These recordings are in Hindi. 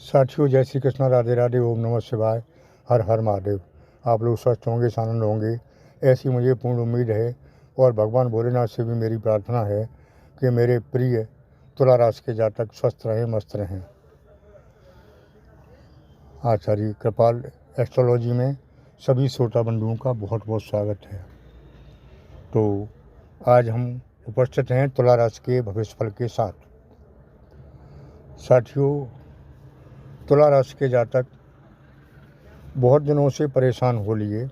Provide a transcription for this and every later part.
साथियों, जय श्री कृष्णा, राधे राधे, ओम नमः शिवाय, हर हर महादेव। आप लोग स्वस्थ होंगे, आनंद होंगे, ऐसी मुझे पूर्ण उम्मीद है। और भगवान भोलेनाथ से भी मेरी प्रार्थना है कि मेरे प्रिय तुला राशि के जातक स्वस्थ रहें, मस्त रहें। आचार्य कृपाल एस्ट्रोलॉजी में सभी श्रोता बंधुओं का बहुत बहुत स्वागत है। तो आज हम उपस्थित हैं तुला राशि के भविष्यफल के साथ। साथियों, तुला राशि के जातक बहुत दिनों से परेशान हो लिए।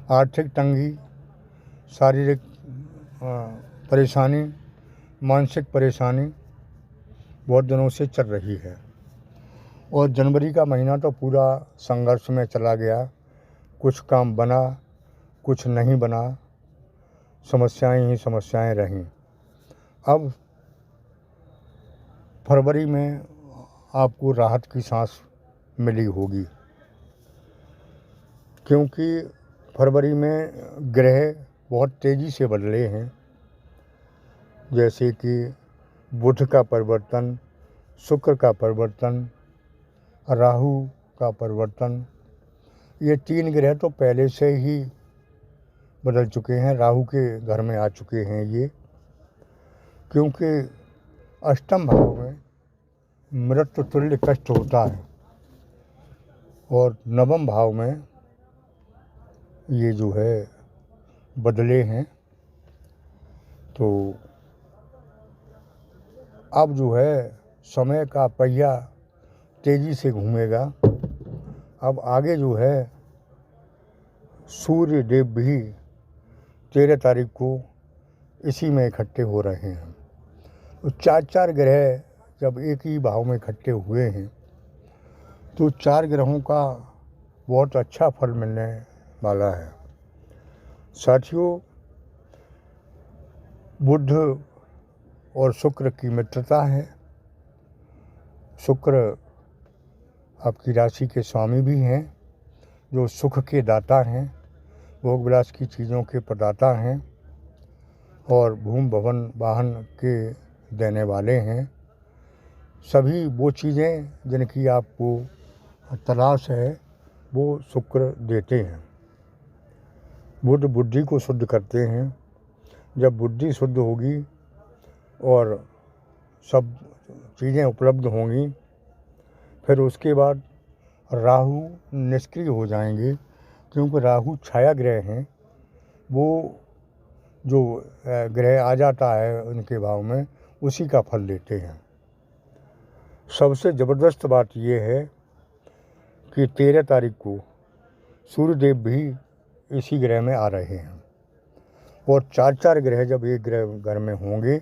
आर्थिक तंगी, शारीरिक परेशानी, मानसिक परेशानी बहुत दिनों से चल रही है। और जनवरी का महीना तो पूरा संघर्ष में चला गया। कुछ काम बना, कुछ नहीं बना, समस्याएं ही समस्याएं रहीं। अब फरवरी में आपको राहत की सांस मिली होगी, क्योंकि फरवरी में ग्रह बहुत तेज़ी से बदले हैं। जैसे कि बुध का परिवर्तन, शुक्र का परिवर्तन, राहु का परिवर्तन। ये 3 ग्रह तो पहले से ही बदल चुके हैं, राहु के घर में आ चुके हैं ये, क्योंकि अष्टम भाव में मृत्यु तुल्य कष्ट होता है और नवम भाव में ये जो है बदले हैं। तो अब जो है समय का पहिया तेज़ी से घूमेगा। अब आगे जो है सूर्य देव भी 13 तारीख को इसी में इकट्ठे हो रहे हैं। तो 4 ग्रह जब एक ही भाव में इकट्ठे हुए हैं तो 4 ग्रहों का बहुत अच्छा फल मिलने वाला है। साथियों, बुध और शुक्र की मित्रता है। शुक्र आपकी राशि के स्वामी भी हैं, जो सुख के दाता हैं, भोग विलास की चीज़ों के प्रदाता हैं और भूमि भवन वाहन के देने वाले हैं। सभी वो चीज़ें जिनकी आपको तलाश है वो शुक्र देते हैं। बुध बुद्धि को शुद्ध करते हैं। जब बुद्धि शुद्ध होगी और सब चीज़ें उपलब्ध होंगी, फिर उसके बाद राहु निष्क्रिय हो जाएंगे, क्योंकि राहु छाया ग्रह हैं। वो जो ग्रह आ जाता है उनके भाव में, उसी का फल देते हैं। सबसे ज़बरदस्त बात यह है कि 13 तारीख को सूर्यदेव भी इसी ग्रह में आ रहे हैं। और 4 ग्रह जब एक ग्रह घर में होंगे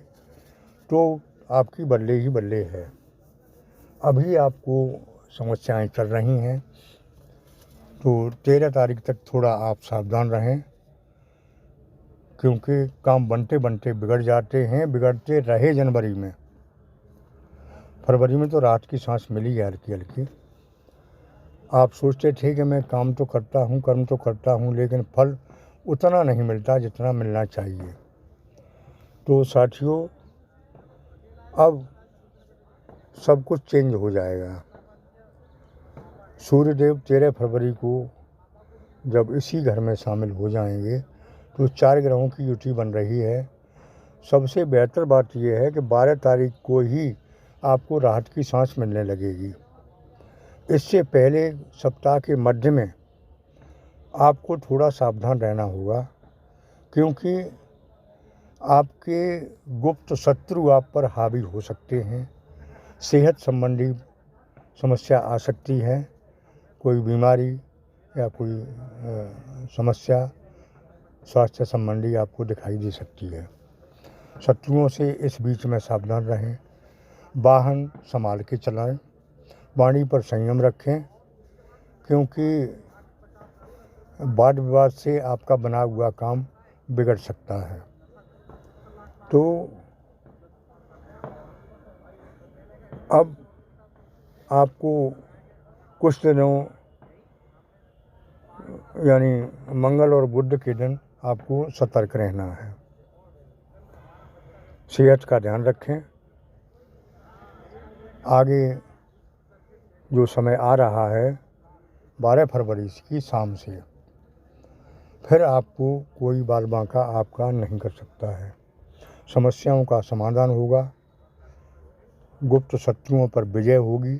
तो आपकी बल्ले ही बल्ले है। अभी आपको समस्याएं चल रही हैं, तो 13 तारीख तक थोड़ा आप सावधान रहें, क्योंकि काम बनते बनते बिगड़ जाते हैं, बिगड़ते रहे। जनवरी में, फरवरी में तो राहत की सांस मिली है हल्की हल्की। आप सोचते थे कि मैं काम तो करता हूँ, कर्म तो करता हूँ, लेकिन फल उतना नहीं मिलता जितना मिलना चाहिए। तो साथियों, अब सब कुछ चेंज हो जाएगा। सूर्यदेव 13 फरवरी को जब इसी घर में शामिल हो जाएंगे तो 4 ग्रहों की युति बन रही है। सबसे बेहतर बात यह है कि 12 तारीख को ही आपको राहत की सांस मिलने लगेगी। इससे पहले सप्ताह के मध्य में आपको थोड़ा सावधान रहना होगा, क्योंकि आपके गुप्त शत्रु आप पर हावी हो सकते हैं। सेहत संबंधी समस्या आ सकती है, कोई बीमारी या कोई समस्या स्वास्थ्य संबंधी आपको दिखाई दे सकती है। शत्रुओं से इस बीच में सावधान रहें। वाहन संभाल के चलाएं, वाणी पर संयम रखें, क्योंकि वाद विवाद से आपका बना हुआ काम बिगड़ सकता है। तो अब आपको कुछ दिनों यानी मंगल और बुध के दिन आपको सतर्क रहना है। सेहत का ध्यान रखें। आगे जो समय आ रहा है 12 फरवरी की शाम से, फिर आपको कोई बाल बांका आपका नहीं कर सकता है। समस्याओं का समाधान होगा, गुप्त शत्रुओं पर विजय होगी,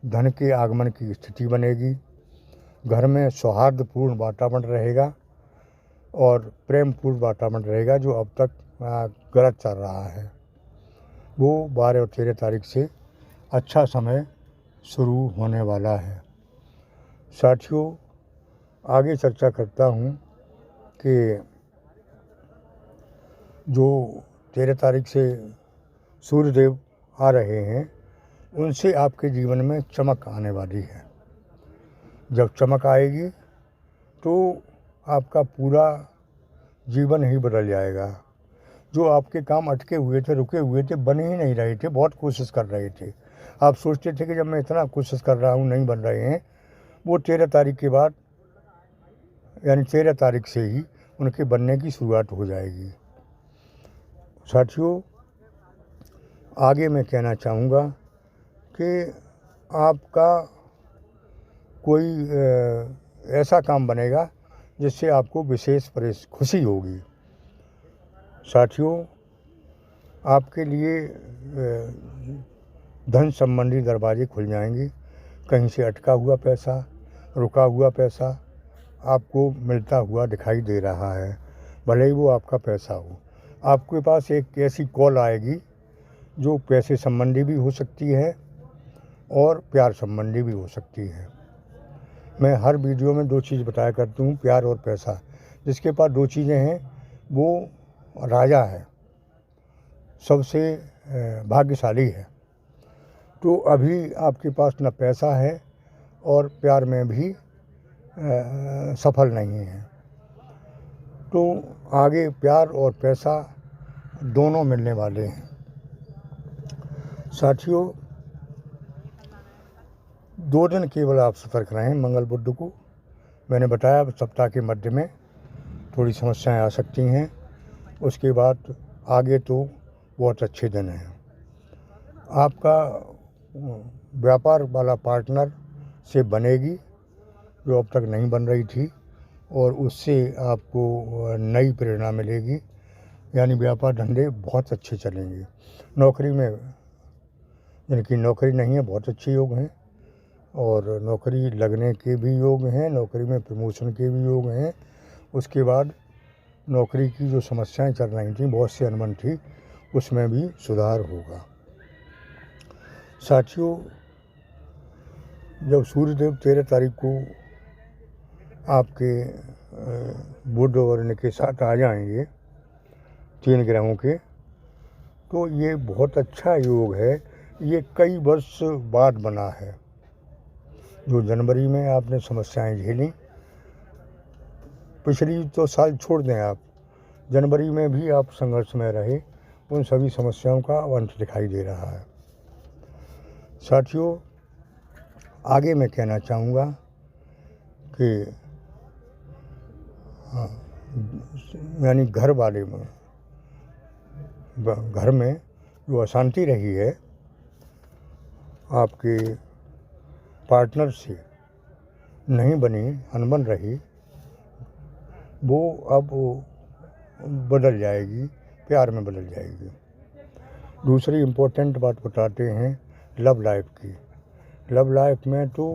धन के आगमन की स्थिति बनेगी, घर में सौहार्दपूर्ण वातावरण रहेगा और प्रेमपूर्ण वातावरण रहेगा। जो अब तक गलत चल रहा है वो 12 और 13 तारीख से अच्छा समय शुरू होने वाला है। साथियों, आगे चर्चा करता हूँ कि जो 13 तारीख से सूर्यदेव आ रहे हैं उनसे आपके जीवन में चमक आने वाली है। जब चमक आएगी तो आपका पूरा जीवन ही बदल जाएगा। जो आपके काम अटके हुए थे, रुके हुए थे, बन ही नहीं रहे थे, बहुत कोशिश कर रहे थे, आप सोचते थे कि जब मैं इतना कोशिश कर रहा हूँ नहीं बन रहे हैं, वो 13 तारीख के बाद यानी 13 तारीख से ही उनके बनने की शुरुआत हो जाएगी। साथियों, आगे मैं कहना चाहूँगा कि आपका कोई ऐसा काम बनेगा जिससे आपको विशेष खुशी होगी। साथियों, आपके लिए धन संबंधी दरवाजे खुल जाएंगे। कहीं से अटका हुआ पैसा, रुका हुआ पैसा आपको मिलता हुआ दिखाई दे रहा है। भले ही वो आपका पैसा हो, आपके पास एक ऐसी कॉल आएगी जो पैसे संबंधी भी हो सकती है और प्यार संबंधी भी हो सकती है। मैं हर वीडियो में 2 चीज़ बताया करती हूँ, प्यार और पैसा। जिसके पास 2 चीज़ें हैं वो राजा है, सबसे भाग्यशाली है। तो अभी आपके पास न पैसा है और प्यार में भी सफल नहीं है, तो आगे प्यार और पैसा दोनों मिलने वाले हैं। साथियों, 2 दिन केवल आप सतर्क रहें। मंगल बुध को मैंने बताया सप्ताह के मध्य में थोड़ी समस्याएं आ सकती हैं, उसके बाद आगे तो बहुत अच्छे दिन हैं। आपका व्यापार वाला पार्टनर से बनेगी जो अब तक नहीं बन रही थी, और उससे आपको नई प्रेरणा मिलेगी, यानी व्यापार धंधे बहुत अच्छे चलेंगे। नौकरी में जिनकी नौकरी नहीं है बहुत अच्छे योग हैं, और नौकरी लगने के भी योग हैं, नौकरी में प्रमोशन के भी योग हैं। उसके बाद नौकरी की जो समस्याएं चल रही थी, बहुत सी अनबन थी, उसमें भी सुधार होगा। साथियों, जब सूर्यदेव 13 तारीख को आपके बुध और इनके साथ आ जाएंगे 3 ग्रहों के, तो ये बहुत अच्छा योग है। ये कई वर्ष बाद बना है। जो जनवरी में आपने समस्याएं झेली, पिछली तो साल छोड़ दें आप, जनवरी में भी आप संघर्ष में रहे, उन सभी समस्याओं का अंत दिखाई दे रहा है। साथियों, आगे मैं कहना चाहूँगा कि यानी घर वाले में, घर में जो अशांति रही है आपके पार्टनर से नहीं बनी, अनबन रही, वो अब बदल जाएगी, प्यार में बदल जाएगी। दूसरी इम्पोर्टेंट बात बताते हैं लव लाइफ की। लव लाइफ में तो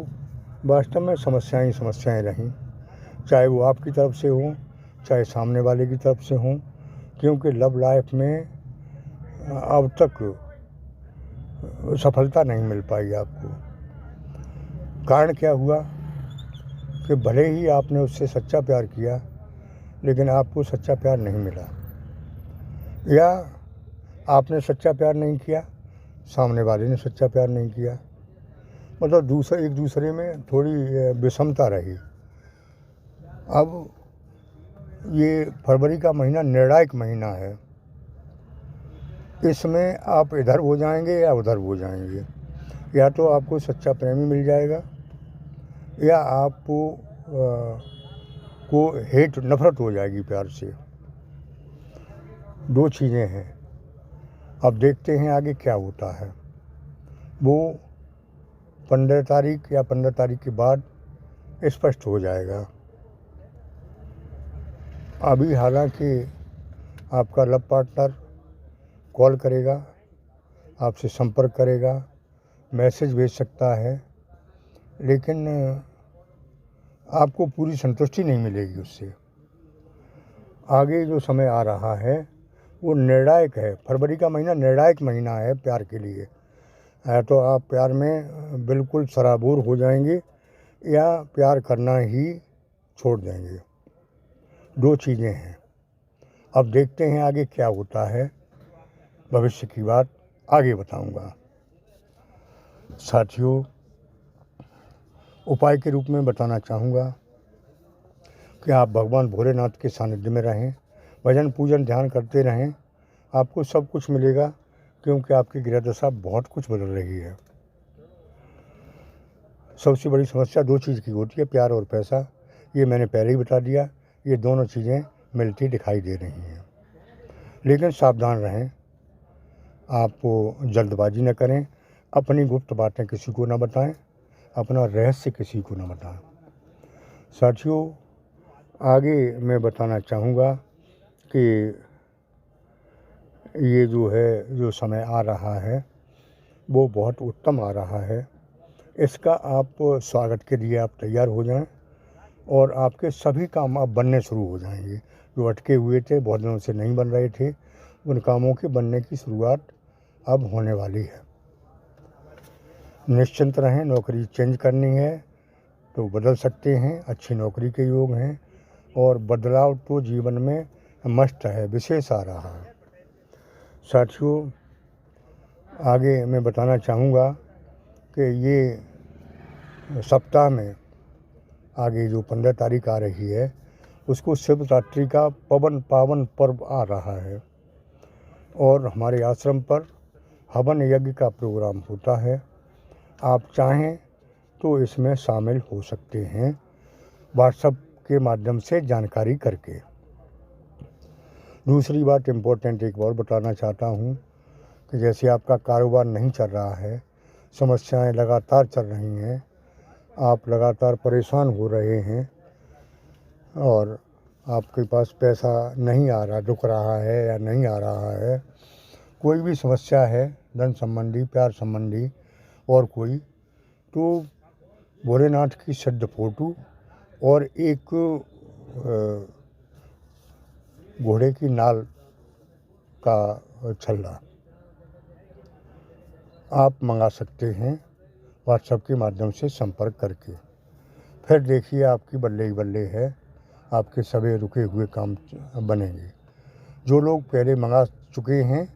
वास्तव में समस्याएं रहीं, चाहे वो आपकी तरफ से हो चाहे सामने वाले की तरफ से हो, क्योंकि लव लाइफ में अब तक सफलता नहीं मिल पाई आपको। कारण क्या हुआ कि भले ही आपने उससे सच्चा प्यार किया, लेकिन आपको सच्चा प्यार नहीं मिला, या आपने सच्चा प्यार नहीं किया, सामने वाले ने सच्चा प्यार नहीं किया। मतलब एक दूसरे में थोड़ी विषमता रही। अब ये फरवरी का महीना निर्णायक महीना है, इसमें आप इधर हो जाएंगे या उधर हो जाएंगे। या तो आपको सच्चा प्रेमी मिल जाएगा, या आपको नफरत हो जाएगी प्यार से। 2 चीज़ें हैं। अब देखते हैं आगे क्या होता है। वो 15 तारीख या 15 तारीख के बाद स्पष्ट हो जाएगा। अभी हालांकि आपका लव पार्टनर कॉल करेगा, आपसे संपर्क करेगा, मैसेज भेज सकता है, लेकिन आपको पूरी संतुष्टि नहीं मिलेगी उससे। आगे जो समय आ रहा है वो निर्णायक है। फरवरी का महीना निर्णायक महीना है प्यार के लिए। है तो आप प्यार में बिल्कुल सराबोर हो जाएंगे या प्यार करना ही छोड़ देंगे। 2 चीज़ें हैं। अब देखते हैं आगे क्या होता है। भविष्य की बात आगे बताऊंगा। साथियों, उपाय के रूप में बताना चाहूँगा कि आप भगवान भोलेनाथ के सानिध्य में रहें, भजन पूजन ध्यान करते रहें, आपको सब कुछ मिलेगा, क्योंकि आपकी ग्रह दशा बहुत कुछ बदल रही है। सबसे बड़ी समस्या 2 चीज़ की होती है, प्यार और पैसा। ये मैंने पहले ही बता दिया। ये दोनों चीज़ें मिलती दिखाई दे रही हैं, लेकिन सावधान रहें। आप जल्दबाजी न करें, अपनी गुप्त बातें किसी को न बताएं, अपना रहस्य किसी को न बताएं। साथियों, आगे मैं बताना चाहूँगा कि ये जो समय आ रहा है वो बहुत उत्तम आ रहा है। इसका आप स्वागत के लिए आप तैयार हो जाएं और आपके सभी काम अब बनने शुरू हो जाएंगे। जो अटके हुए थे, बहुत दिनों से नहीं बन रहे थे, उन कामों के बनने की शुरुआत अब होने वाली है। निश्चिंत रहें। नौकरी चेंज करनी है तो बदल सकते हैं, अच्छी नौकरी के योग हैं, और बदलाव तो जीवन में मस्त है, विशेष आ रहा है। साथियों, आगे मैं बताना चाहूँगा कि ये सप्ताह में आगे जो 15 तारीख आ रही है उसको शिवरात्रि का पावन पर्व आ रहा है, और हमारे आश्रम पर हवन यज्ञ का प्रोग्राम होता है। आप चाहें तो इसमें शामिल हो सकते हैं व्हाट्सएप के माध्यम से जानकारी करके। दूसरी बात इम्पोर्टेंट एक और बताना चाहता हूँ कि जैसे आपका कारोबार नहीं चल रहा है, समस्याएं लगातार चल रही हैं, आप लगातार परेशान हो रहे हैं और आपके पास पैसा नहीं आ रहा, रुक रहा है या नहीं आ रहा है, कोई भी समस्या है धन संबंधी, प्यार संबंधी और कोई, तो भोलेनाथ की सिद्ध फोटो और एक घोड़े की नाल का छल्ला आप मंगा सकते हैं व्हाट्सएप के माध्यम से संपर्क करके। फिर देखिए आपकी बल्ले ही बल्ले है, आपके सभी रुके हुए काम बनेंगे। जो लोग पहले मंगा चुके हैं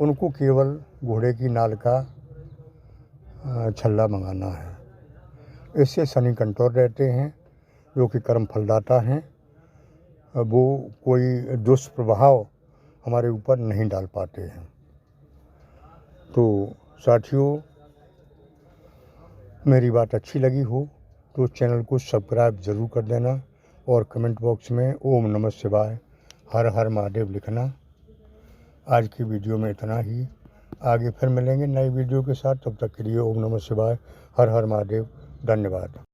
उनको केवल घोड़े की नाल का छल्ला मंगाना है। इससे शनि कंट्रोल रहते हैं, जो कि कर्म फलदाता हैं। वो कोई दुष्प्रभाव हमारे ऊपर नहीं डाल पाते हैं। तो साथियों, मेरी बात अच्छी लगी हो तो चैनल को सब्सक्राइब ज़रूर कर देना और कमेंट बॉक्स में ओम नमः शिवाय, हर हर महादेव लिखना। आज की वीडियो में इतना ही। आगे फिर मिलेंगे नई वीडियो के साथ। तब तक के लिए ओम नमः शिवाय, हर हर महादेव। धन्यवाद।